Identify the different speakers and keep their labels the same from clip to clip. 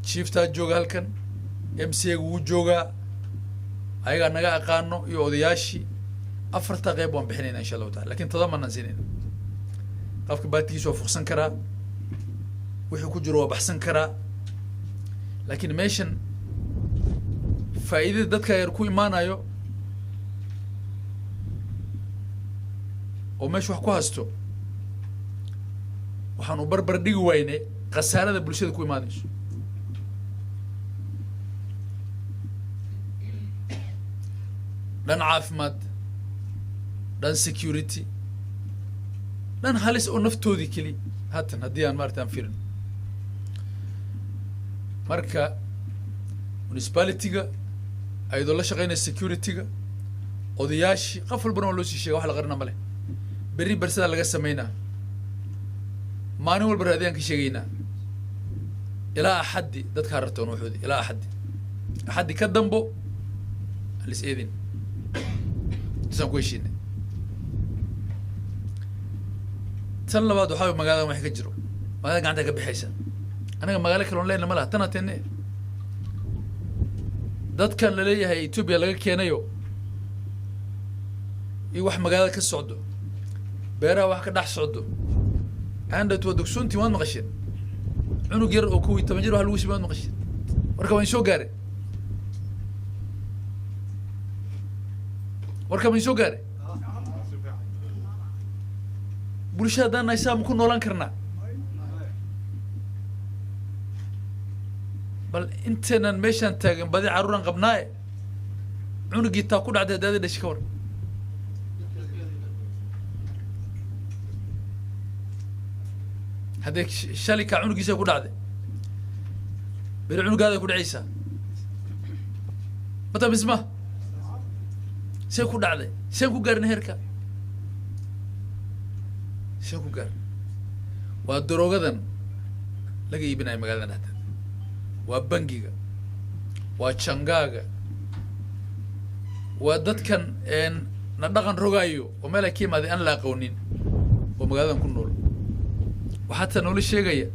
Speaker 1: chieftaa jooga halkan MCA wuu joogaa ayagaa naga aqaano iyo odayaashii afarta qayb waan bixinayna insha allahu taala laakiin todoba manaan siinayna qofka baadkiisa waa fuqsan karaa wixii ku jiro waa baxsan karaa laakiin meeshan faa'iidada dadka yar ku imaanayo oo meesha wax ku hasto waxaan u barbar dhigi wayne khasaarada bulshada ku imaanayso dhan caafimaad dhan security dhan halis oo naftoodii keli haatan haddii aan maarata aan firin marka municipality-ga ayadoo la shaqeynaya security-ga odayaashii qof walbana waa loo sii sheega wax la qarina ma leh berri barsadaa laga sameynaa maalin walba raadiyaan ka sheegaynaa ilaa axaddi dadkaa rartoon waxoodii ilaa axaddi ka dambo halis eedin isaan ku heshiinay tan labaad waxaa way magaalada wax ka jiro magaalada gacanta ka bixaysa anaga magaalo kaloon leenna ma laha tan atenne dadkan la leeyahay Ethiopia laga keenayo iyo wax magaalada ka socdo beeraha wax ka dhex socdo عندك ودكسونتي وين مقشين عنو جر أو كوي تمجر وهالوش وين مقشين وركب من شو قاري وركب من شو قاري بولشة دان نايسام كون نولان كرنا بل انتنا ميشان تاجن بدي عروران قبناي عنو جيتا كود عدد هذا دشكور هذاك الشركة عنق يسوي كل هذا بالعنق هذا كل عيسى متى بسمه سيكون كل هذا سيكون قارن هيركا سيكون قارن والدروغة ذن لقي يبنى مقالنا هذا وبنجيجا وشنغاجا ودت كان إن ندقن رجايو وملكي ما ذي أن لا قونين ومقالنا كنول وحتى نقول الشيء جاي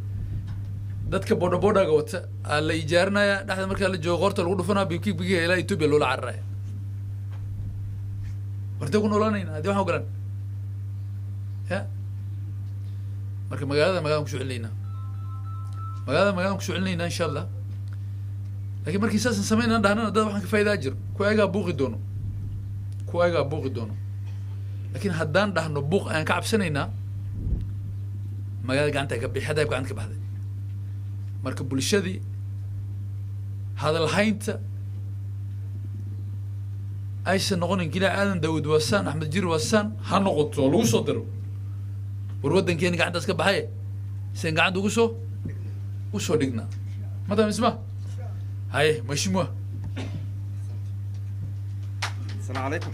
Speaker 1: دتك بودا قوت اللي يجارنا يا نحن مركز اللي جو غورت الغرفة فنا بيجي إلى يوتيوب لولا عرّة ورتقول نولانين هذي واحد قرن ها مركز مقالة مش علينا مقالة مش علينا إن شاء الله لكن مركز أساسا سمينا ده ده واحد كفاية أجر كواجا بوغي دونه لكن هدان ده نبوغ أنا كعب سنينا magaalada gacanta ka bixi haday gacanta ka baxday marka bulshadii hadal haynta aysan noqonin gila aadan Daawud Wasaan Axmed Jir Wasaan ha noqoto lagu soo diro war wadankeena gacanta iska baxay seen gacanta ugu soo dhigna madam isma hay mashmuuh
Speaker 2: السلام عليكم